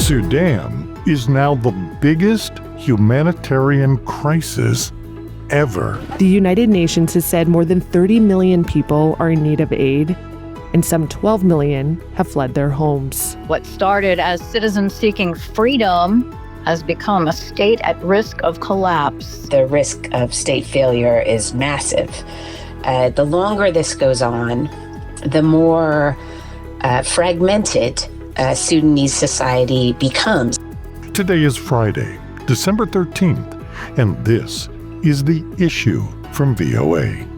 Sudan is now the biggest humanitarian crisis ever. The United Nations has said more than 30 million people are in need of aid, and some 12 million have fled their homes. What started as citizens seeking freedom has become a state at risk of collapse. The risk of state failure is massive. The longer this goes on, the more fragmented Sudanese society becomes. Today is Friday, December 13th, and this is The Issue from VOA.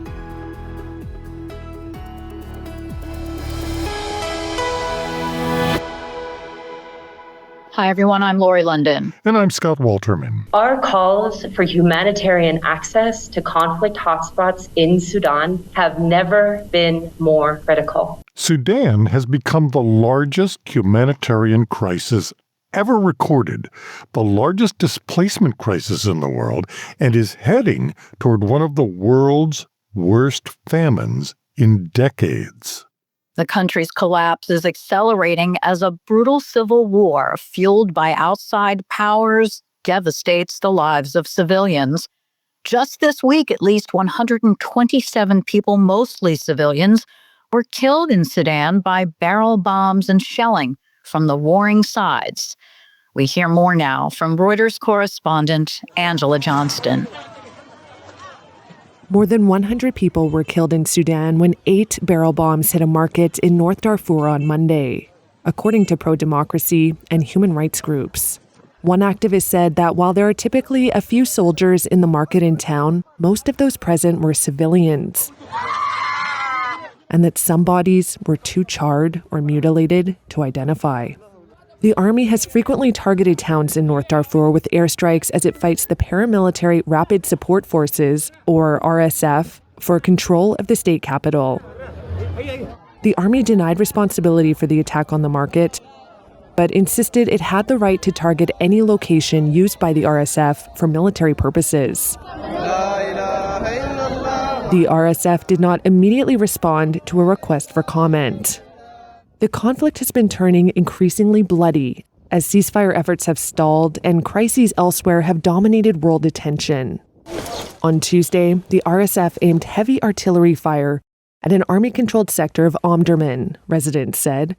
Hi, everyone. I'm Lori London. And I'm Scott Walterman. Our calls for humanitarian access to conflict hotspots in Sudan have never been more critical. Sudan has become the largest humanitarian crisis ever recorded, the largest displacement crisis in the world, and is heading toward one of the world's worst famines in decades. The country's collapse is accelerating as a brutal civil war fueled by outside powers devastates the lives of civilians. Just this week, at least 127 people, mostly civilians, were killed in Sudan by barrel bombs and shelling from the warring sides. We hear more now from Reuters correspondent Angela Johnston. More than 100 people were killed in Sudan when 8 barrel bombs hit a market in North Darfur on Monday, according to pro-democracy and human rights groups. One activist said that while there are typically a few soldiers in the market in town, most of those present were civilians, and that some bodies were too charred or mutilated to identify. The army has frequently targeted towns in North Darfur with airstrikes as it fights the paramilitary Rapid Support Forces, or RSF, for control of the state capital. The army denied responsibility for the attack on the market, but insisted it had the right to target any location used by the RSF for military purposes. The RSF did not immediately respond to a request for comment. The conflict has been turning increasingly bloody as ceasefire efforts have stalled and crises elsewhere have dominated world attention. On Tuesday, the RSF aimed heavy artillery fire at an army-controlled sector of Omdurman, residents said.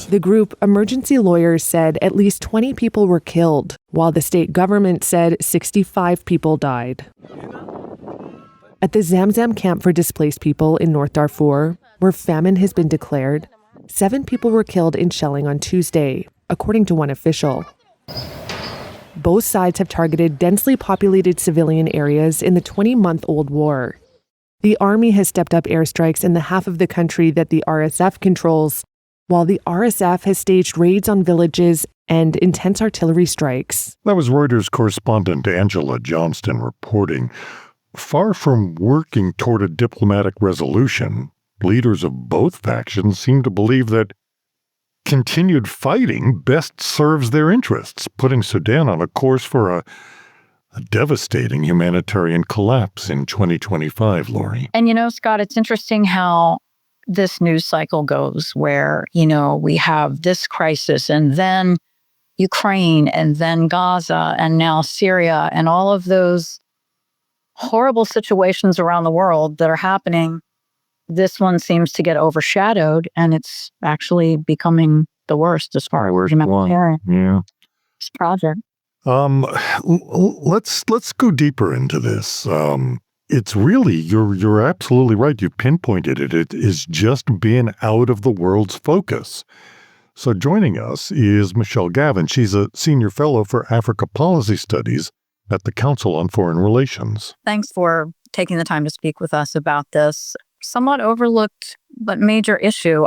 The group Emergency Lawyers said at least 20 people were killed, while the state government said 65 people died. At the Zamzam camp for displaced people in North Darfur, where famine has been declared, 7 people were killed in shelling on Tuesday, according to one official. Both sides have targeted densely populated civilian areas in the 20-month-old war. The army has stepped up airstrikes in the half of the country that the RSF controls, while the RSF has staged raids on villages and intense artillery strikes. That was Reuters correspondent Angela Johnston reporting. Far from working toward a diplomatic resolution, leaders of both factions seem to believe that continued fighting best serves their interests, putting Sudan on a course for a devastating humanitarian collapse in 2025, Lori. And Scott, it's interesting how this news cycle goes where, we have this crisis and then Ukraine and then Gaza and now Syria and all of those horrible situations around the world that are happening. This one seems to get overshadowed, and it's actually becoming the worst as far as humanitarian. This project. Let's go deeper into this. It's really, you're absolutely right. You pinpointed it. It is just being out of the world's focus. So joining us is Michelle Gavin. She's a senior fellow for Africa Policy Studies at the Council on Foreign Relations. Thanks for taking the time to speak with us about this somewhat overlooked but major issue.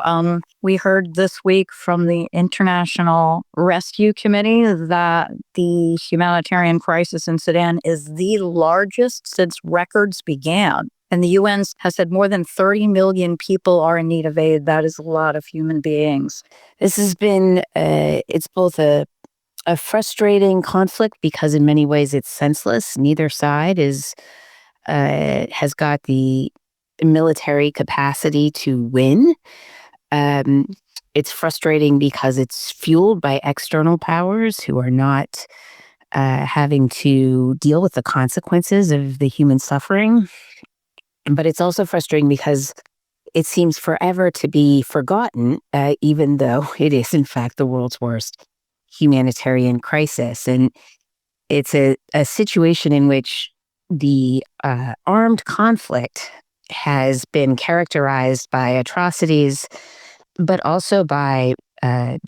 We heard this week from the International Rescue Committee that the humanitarian crisis in Sudan is the largest since records began. And the UN has said more than 30 million people are in need of aid. That is a lot of human beings. This has been, it's both a frustrating conflict because in many ways it's senseless. Neither side has got the military capacity to win. It's frustrating because it's fueled by external powers who are not having to deal with the consequences of the human suffering. But it's also frustrating because it seems forever to be forgotten, even though it is, in fact, the world's worst humanitarian crisis. And it's a situation in which the armed conflict has been characterized by atrocities, but also by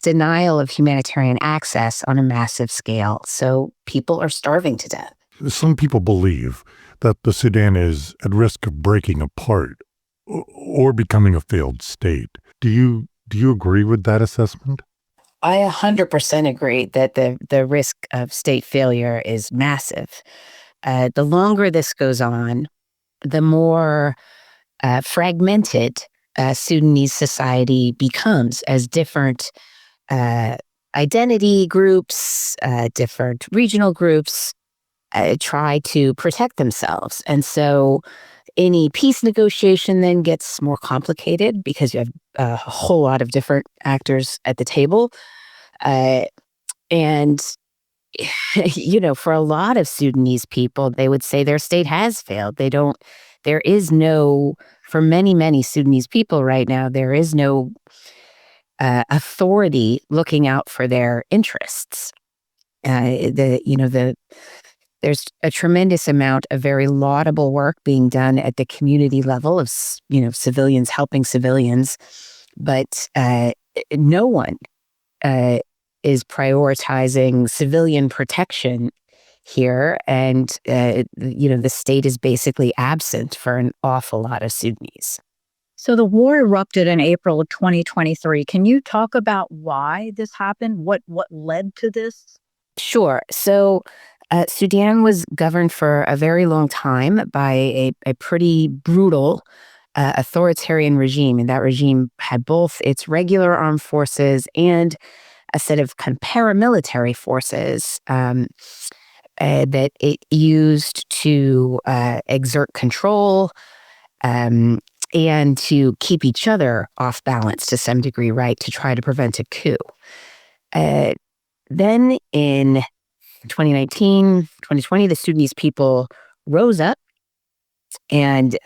denial of humanitarian access on a massive scale. So people are starving to death. Some people believe that the Sudan is at risk of breaking apart or becoming a failed state. Do you agree with that assessment? I 100% agree that the risk of state failure is massive. The longer this goes on, the more fragmented Sudanese society becomes as different identity groups, different regional groups try to protect themselves. And so any peace negotiation then gets more complicated because you have a whole lot of different actors at the table. And for a lot of Sudanese people, they would say their state has failed. There is no, for many, many Sudanese people right now, there is no authority looking out for their interests. There's a tremendous amount of very laudable work being done at the community level of, civilians helping civilians, but no one is prioritizing civilian protection here. And, the state is basically absent for an awful lot of Sudanese. So the war erupted in April of 2023. Can you talk about why this happened? What led to this? Sure. So Sudan was governed for a very long time by a pretty brutal authoritarian regime. And that regime had both its regular armed forces and a set of kind of paramilitary forces that it used to exert control and to keep each other off balance to some degree, right, to try to prevent a coup. Then in 2019, 2020, the Sudanese people rose up and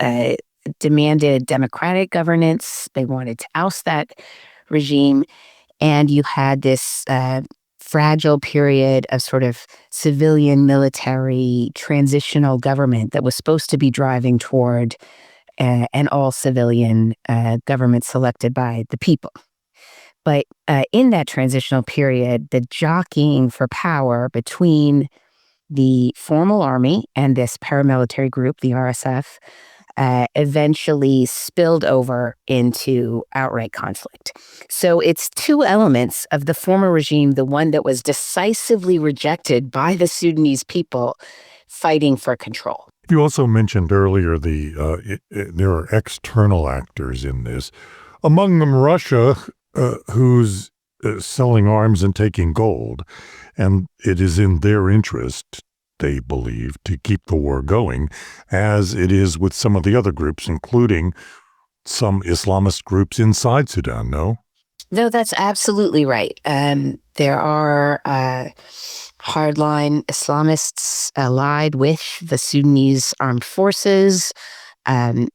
demanded democratic governance. They wanted to oust that regime. And you had this fragile period of sort of civilian military transitional government that was supposed to be driving toward an all-civilian government selected by the people. But in that transitional period, the jockeying for power between the formal army and this paramilitary group, the RSF, eventually spilled over into outright conflict. So it's two elements of the former regime, the one that was decisively rejected by the Sudanese people fighting for control. You also mentioned earlier there are external actors in this, among them Russia, who's selling arms and taking gold, and it is in their interest, they believe, to keep the war going, as it is with some of the other groups, including some Islamist groups inside Sudan, no? No, that's absolutely right. There are hardline Islamists allied with the Sudanese armed forces. Russia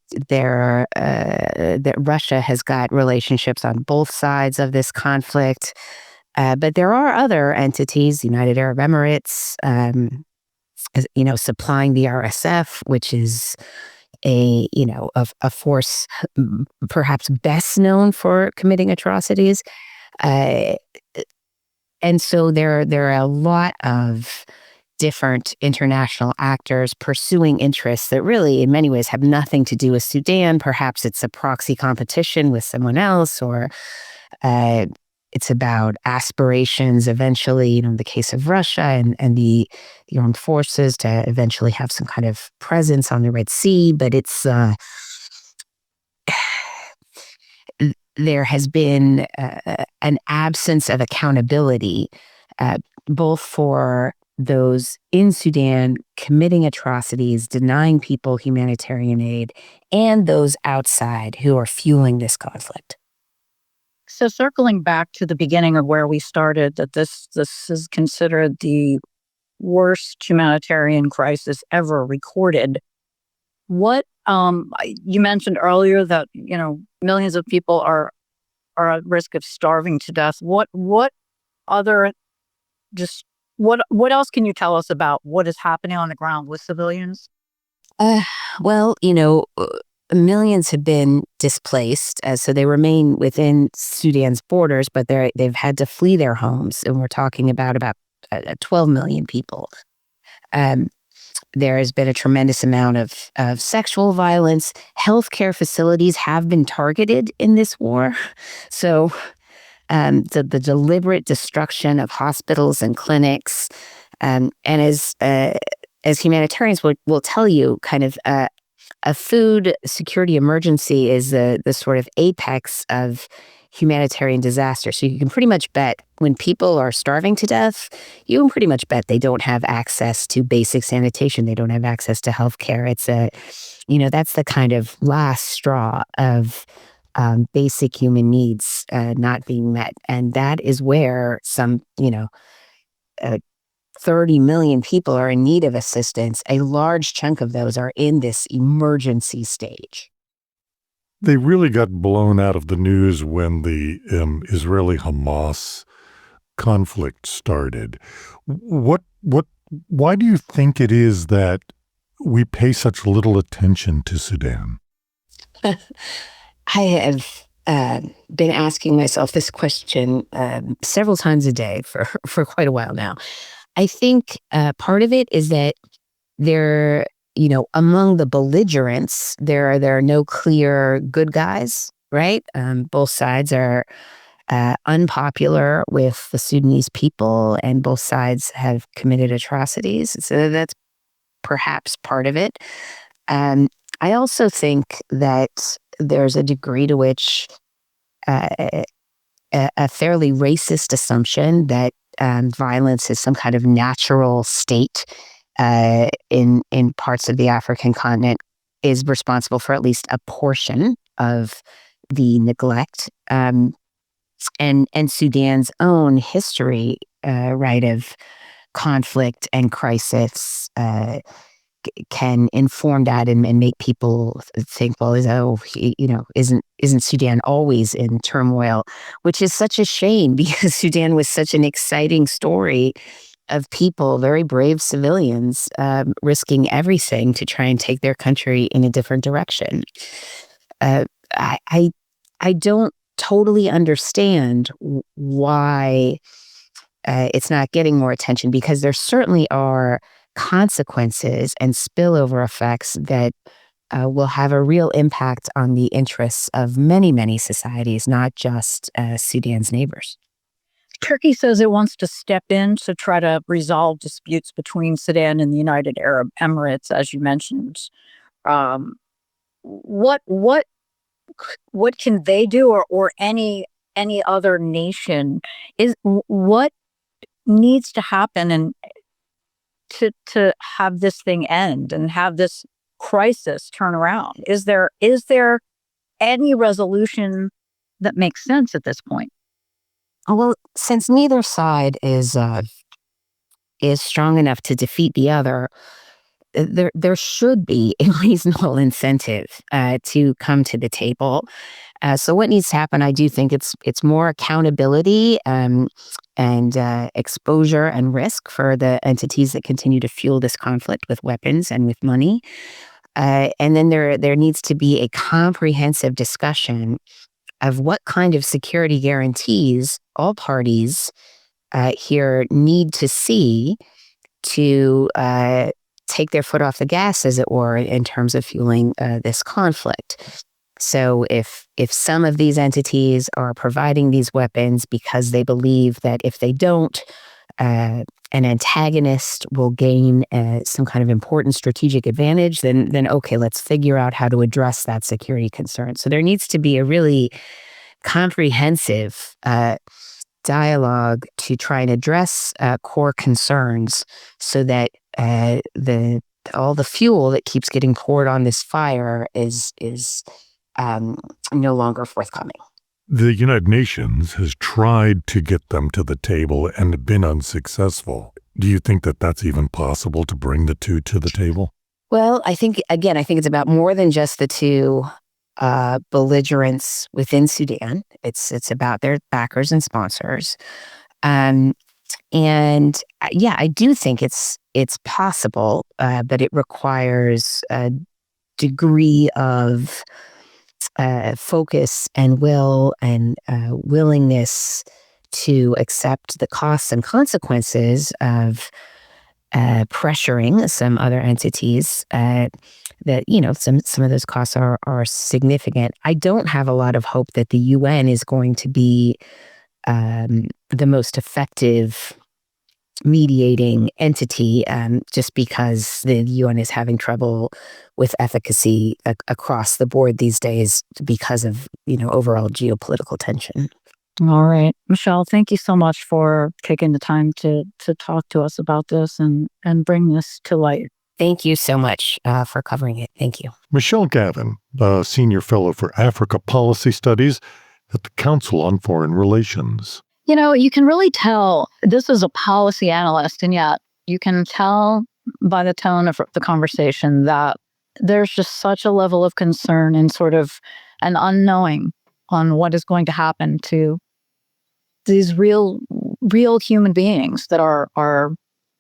has got relationships on both sides of this conflict. But there are other entities, the United Arab Emirates, supplying the RSF, which is a force perhaps best known for committing atrocities. And so there are a lot of different international actors pursuing interests that really, in many ways, have nothing to do with Sudan. Perhaps it's a proxy competition with someone else, or it's about aspirations eventually, in the case of Russia and the armed forces to eventually have some kind of presence on the Red Sea. But it's there has been an absence of accountability, both for those in Sudan committing atrocities, denying people humanitarian aid, and those outside who are fueling this conflict. So circling back to the beginning of where we started, that this is considered the worst humanitarian crisis ever recorded. What you mentioned earlier that millions of people are at risk of starving to death. What other just what else can you tell us about what is happening on the ground with civilians? Uh, well, millions have been displaced, so they remain within Sudan's borders, but they've had to flee their homes, and we're talking about 12 million people. Um, there has been a tremendous amount of sexual violence. Healthcare facilities have been targeted in this war, so the deliberate destruction of hospitals and clinics, and as humanitarians will tell you, kind of a food security emergency is the sort of apex of humanitarian disaster. So you can pretty much bet when people are starving to death, you can pretty much bet they don't have access to basic sanitation. They don't have access to healthcare. That's the kind of last straw of basic human needs not being met. And that is where some, 30 million people are in need of assistance. A large chunk of those are in this emergency stage. They really got blown out of the news when the Israeli-Hamas conflict started. Why do you think it is that we pay such little attention to Sudan? I have been asking myself this question several times a day for quite a while now. I think part of it is that among the belligerents, there are no clear good guys, right? Both sides are unpopular with the Sudanese people, and both sides have committed atrocities. So that's perhaps part of it. I also think that there's a degree to which a fairly racist assumption that violence is some kind of natural state in parts of the African continent is responsible for at least a portion of the neglect. And Sudan's own history, right, of conflict and crisis can inform that and make people think, well, isn't Sudan always in turmoil? Which is such a shame, because Sudan was such an exciting story of people, very brave civilians, risking everything to try and take their country in a different direction. I don't totally understand why it's not getting more attention, because there certainly are consequences and spillover effects that will have a real impact on the interests of many, many societies, not just Sudan's neighbors. Turkey says it wants to step in to try to resolve disputes between Sudan and the United Arab Emirates, as you mentioned. What can they do, or any other nation? What needs to happen and to have this thing end and have this crisis turn around? Is there any resolution that makes sense at this point? Well, since neither side is strong enough to defeat the other, there should be a reasonable incentive to come to the table. So what needs to happen? I do think it's more accountability and exposure and risk for the entities that continue to fuel this conflict with weapons and with money. And then there needs to be a comprehensive discussion of what kind of security guarantees all parties here need to see to take their foot off the gas, as it were, in terms of fueling this conflict. So if some of these entities are providing these weapons because they believe that if they don't, an antagonist will gain some kind of important strategic advantage, then okay, let's figure out how to address that security concern. So there needs to be a really comprehensive dialogue to try and address core concerns, so that all the fuel that keeps getting poured on this fire is no longer forthcoming. The United Nations has tried to get them to the table and been unsuccessful. Do you think that that's even possible to bring the two to the table? Well, I think it's about more than just the two belligerents within Sudan. It's about their backers and sponsors. I do think it's possible, but it requires a degree of focus and will and willingness to accept the costs and consequences of pressuring some other entities that, some of those costs are significant. I don't have a lot of hope that the UN is going to be the most effective mediating entity, just because the UN is having trouble with efficacy across the board these days because of, overall geopolitical tension. All right. Michelle, thank you so much for taking the time to talk to us about this and bring this to light. Thank you so much for covering it. Thank you. Michelle Gavin, a senior fellow for Africa Policy Studies at the Council on Foreign Relations. You can really tell this is a policy analyst, and yet you can tell by the tone of the conversation that there's just such a level of concern and sort of an unknowing on what is going to happen to these real human beings that are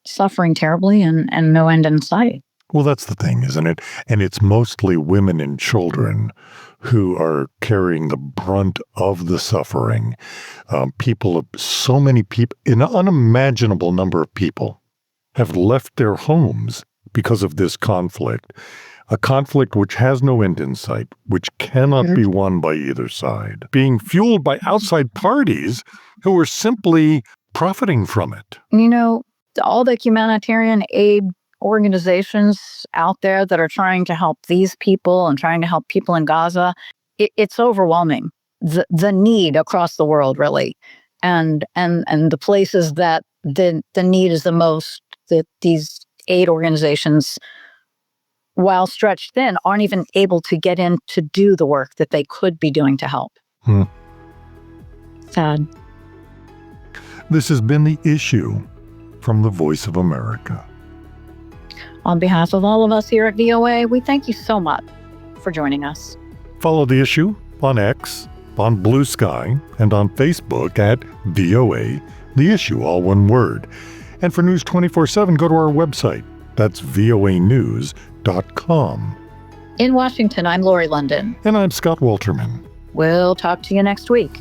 suffering terribly and no end in sight. Well, that's the thing, isn't it? And it's mostly women and children who are carrying the brunt of the suffering. So many people, an unimaginable number of people have left their homes because of this conflict. A conflict which has no end in sight, which cannot be won by either side, being fueled by outside parties who are simply profiting from it. All the humanitarian aid organizations out there that are trying to help these people and trying to help people in Gaza, it's overwhelming. The need across the world, really, and the places that the need is the most, that these aid organizations, while stretched thin, aren't even able to get in to do the work that they could be doing to help. Sad. This has been The Issue from the Voice of America. On behalf of all of us here at VOA, we thank you so much for joining us. Follow The Issue on X, on Blue Sky, and on Facebook at VOA, The Issue, all one word. And for News 24/7, go to our website. That's voanews.com. In Washington, I'm Lori London. And I'm Scott Walterman. We'll talk to you next week.